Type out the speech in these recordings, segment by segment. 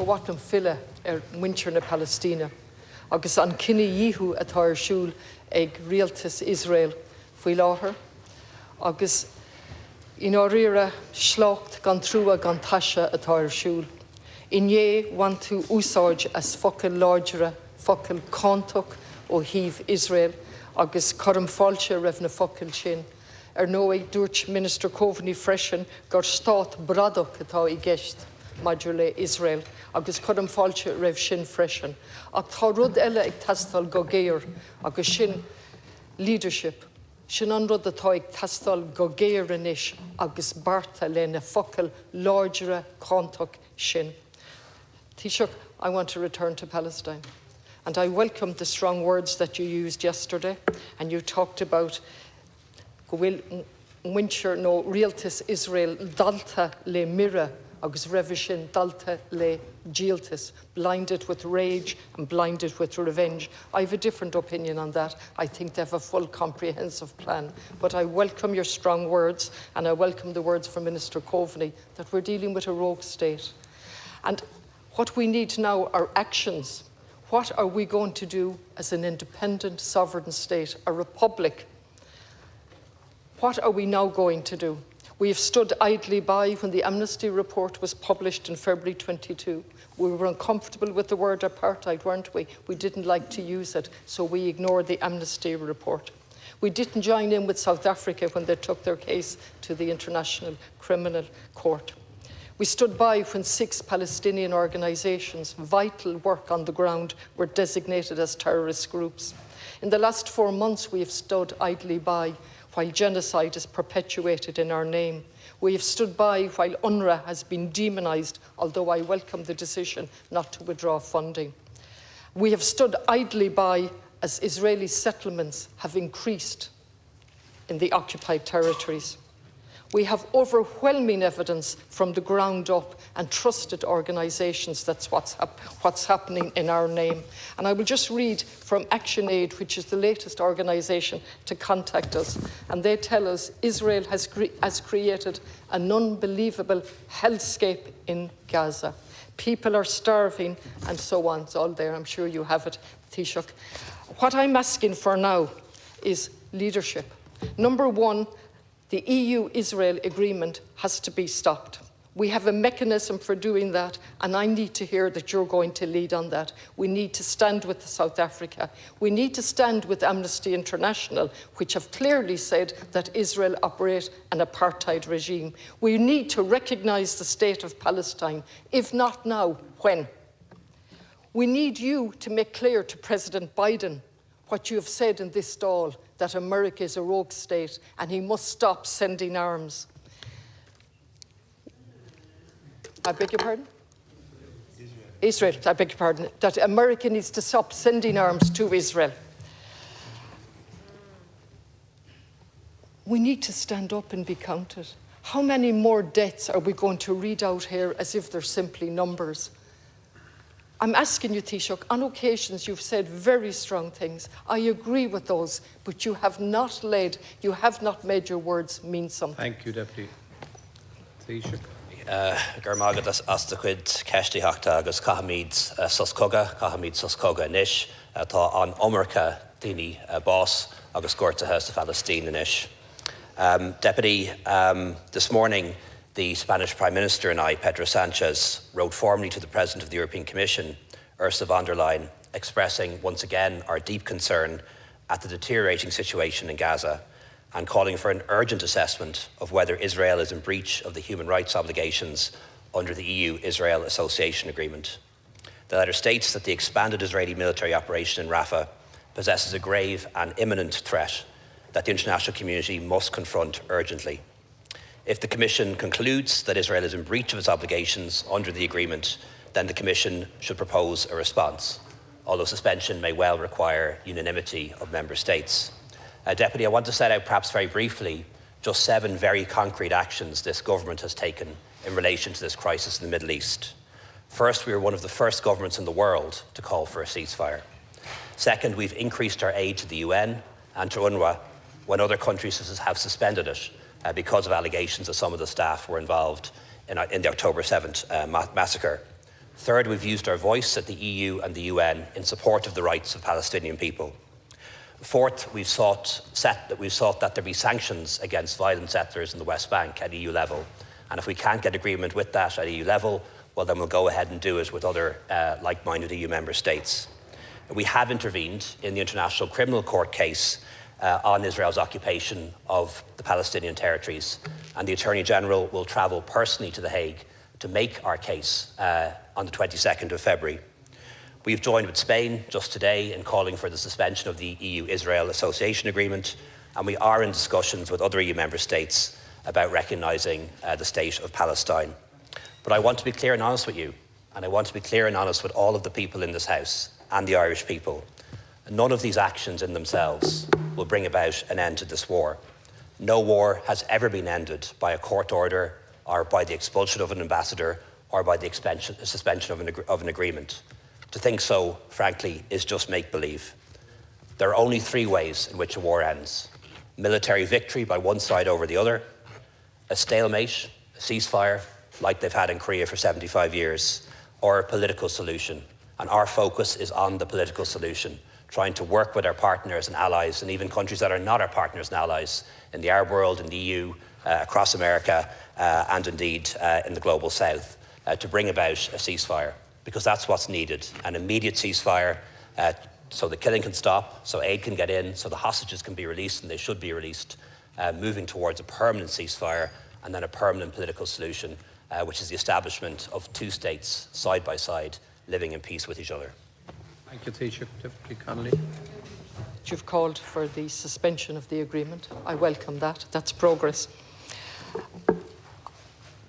what fila winter na Palestina. Agus an cinenne díhu atá ar siúl ag rialtas Israel faoi láthair. Agus in áíire slácht gan trúa gan taise atá ar siúl. Inné want tú úsáid as focail láidere, focail cántach ó híomh Israel, agus chum fáilte raibh na focail sin. Ar nó ag dúirt Minister Coveney freisin gur stát bradach atá i gceist maidir le Israel, agus chum fáilte raibh sin freisin. Ach tá rud eile ag tastal go géir agus sin leadership. Sin an rud atá ag tastal go géir inis agus barta le na focail láidere cántach sin. Taoiseach, I want to return to Palestine. And I welcome the strong words that you used yesterday. And you talked about winter no rialtas Israel dalta le mira agus revishin dalta le gialtas, blinded with rage and blinded with revenge. I have a different opinion on that. I think they have a full comprehensive plan. But I welcome your strong words, and I welcome the words from Minister Coveney that we're dealing with a rogue state. And what we need now are actions. What are we going to do as an independent sovereign state, a republic? What are we now going to do? We have stood idly by when the amnesty report was published in February 22. We were uncomfortable with the word apartheid, weren't we? We didn't like to use it, so we ignored the amnesty report. We didn't join in with South Africa when they took their case to the International Criminal Court. We stood by when 6 Palestinian organisations, vital work on the ground, were designated as terrorist groups. In the last 4 months, we have stood idly by while genocide is perpetuated in our name. We have stood by while UNRWA has been demonised, although I welcome the decision not to withdraw funding. We have stood idly by as Israeli settlements have increased in the occupied territories. We have overwhelming evidence from the ground up and trusted organisations that's what's happening in our name. And I will just read from Action Aid, which is the latest organisation to contact us. And they tell us Israel has created an unbelievable hellscape in Gaza. People are starving and so on. It's all there. I'm sure you have it, Taoiseach. What I'm asking for now is leadership. Number one, the EU-Israel agreement has to be stopped. We have a mechanism for doing that, and I need to hear that you're going to lead on that. We need to stand with South Africa. We need to stand with Amnesty International, which have clearly said that Israel operates an apartheid regime. We need to recognise the state of Palestine. If not now, when? We need you to make clear to President Biden what you have said in this stall, that America is a rogue state and he must stop sending arms. I beg your pardon? Israel, I beg your pardon. That America needs to stop sending arms to Israel. We need to stand up and be counted. How many more deaths are we going to read out here as if they're simply numbers? I'm asking you, Taoiseach, on occasions you've said very strong things. I agree with those, but you have not led, you have not made your words mean something. Thank you, Deputy. Taoiseach. Garmagad as the quid Keshti Hakta agus Kahamid Suskoga Nish, Tá an Omerka Dini boss agus Gorta sa Palestine Nish. Deputy, this morning, the Spanish Prime Minister and I, Pedro Sanchez, wrote formally to the President of the European Commission, Ursula von der Leyen, expressing once again our deep concern at the deteriorating situation in Gaza and calling for an urgent assessment of whether Israel is in breach of the human rights obligations under the EU-Israel Association Agreement. The letter states that the expanded Israeli military operation in Rafah possesses a grave and imminent threat that the international community must confront urgently. If the Commission concludes that Israel is in breach of its obligations under the agreement, then the Commission should propose a response, although suspension may well require unanimity of Member States. Deputy, I want to set out perhaps very briefly just 7 very concrete actions this government has taken in relation to this crisis in the Middle East. First, we are one of the first governments in the world to call for a ceasefire. Second, we've increased our aid to the UN and to UNRWA when other countries have suspended it because of allegations that some of the staff were involved in the October 7th massacre. Third, we've used our voice at the EU and the UN in support of the rights of Palestinian people. Fourth, we've sought that there be sanctions against violent settlers in the West Bank at EU level. And if we can't get agreement with that at EU level, well, then we'll go ahead and do it with other like-minded EU member states. We have intervened in the International Criminal Court case on Israel's occupation of the Palestinian territories. And the Attorney General will travel personally to The Hague to make our case on the 22nd of February. We've joined with Spain just today in calling for the suspension of the EU-Israel Association Agreement, and we are in discussions with other EU member states about recognising the state of Palestine. But I want to be clear and honest with you, and I want to be clear and honest with all of the people in this House and the Irish people. None of these actions in themselves will bring about an end to this war. No war has ever been ended by a court order or by the expulsion of an ambassador or by the suspension of an agreement. To think so, frankly, is just make-believe. There are only three ways in which a war ends: military victory by one side over the other, a stalemate, a ceasefire, like they've had in Korea for 75 years, or a political solution. And our focus is on the political solution, trying to work with our partners and allies, and even countries that are not our partners and allies, in the Arab world, in the EU, across America, and indeed in the global south, to bring about a ceasefire. Because that's what's needed, an immediate ceasefire, so the killing can stop, so aid can get in, so the hostages can be released, and they should be released, moving towards a permanent ceasefire and then a permanent political solution, which is the establishment of two states side by side, living in peace with each other. Thank you, Taoiseach. Deputy Connolly. You've called for the suspension of the agreement. I welcome that. That's progress.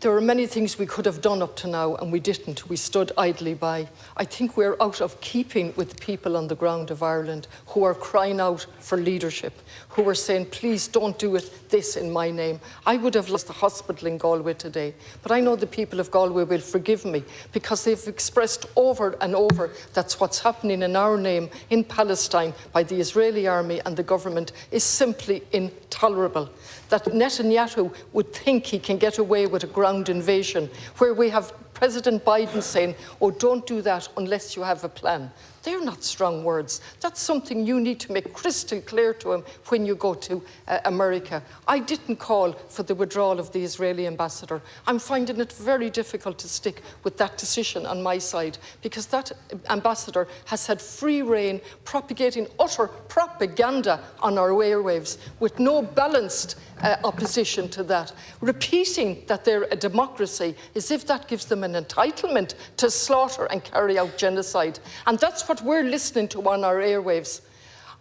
There are many things we could have done up to now, and we didn't. We stood idly by. I think we're out of keeping with the people on the ground of Ireland who are crying out for leadership, who are saying, please don't do this in my name. I would have lost the hospital in Galway today, but I know the people of Galway will forgive me because they've expressed over and over that's what's happening in our name in Palestine by the Israeli army and the government is simply intolerable. That Netanyahu would think he can get away with a ground invasion, where we have President Biden saying, oh, don't do that unless you have a plan. They're not strong words. That's something you need to make crystal clear to him when you go to America. I didn't call for the withdrawal of the Israeli ambassador. I'm finding it very difficult to stick with that decision on my side because that ambassador has had free rein propagating utter propaganda on our airwaves with no balanced opposition to that, repeating that they're a democracy as if that gives them an entitlement to slaughter and carry out genocide. And that's what we're listening to on our airwaves.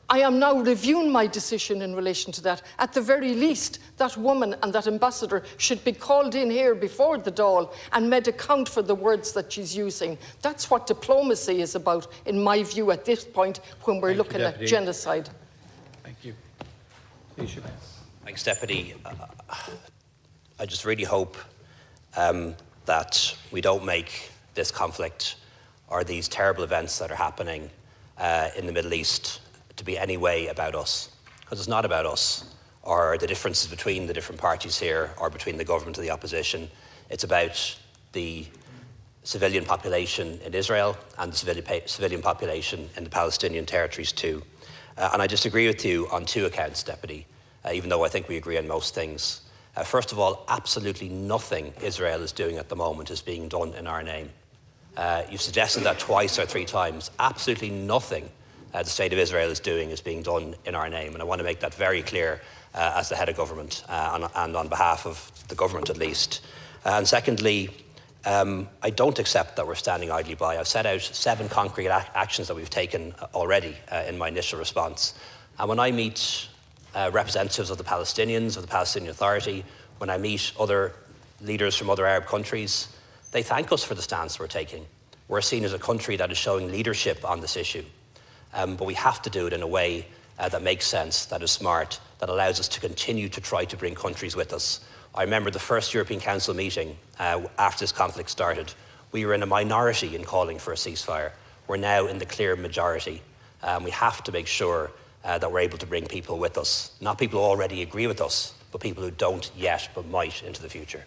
I am now reviewing my decision in relation to that. At the very least, that woman and that ambassador should be called in here before the Dáil and made account for the words that she's using. That's what diplomacy is about, in my view, at this point, when we're looking at genocide. Thank you. Taoiseach. Thanks, Deputy. I just really hope that we don't make this conflict or these terrible events that are happening in the Middle East to be any way about us, because it's not about us or the differences between the different parties here or between the government and the opposition. It's about the civilian population in Israel and the civilian population in the Palestinian territories too. And I disagree with you on two accounts, Deputy, even though I think we agree on most things. First of all, absolutely nothing Israel is doing at the moment is being done in our name. You've suggested that twice or three times. Absolutely nothing the State of Israel is doing is being done in our name. And I want to make that very clear as the head of government and on behalf of the government at least. And secondly, I don't accept that we're standing idly by. I've set out 7 concrete actions that we've taken already in my initial response. And when I meet representatives of the Palestinians, of the Palestinian Authority, when I meet other leaders from other Arab countries, they thank us for the stance we're taking. We're seen as a country that is showing leadership on this issue. But we have to do it in a way that makes sense, that is smart, that allows us to continue to try to bring countries with us. I remember the first European Council meeting after this conflict started. We were in a minority in calling for a ceasefire. We're now in the clear majority. We have to make sure that we're able to bring people with us. Not people who already agree with us, but people who don't yet, but might into the future.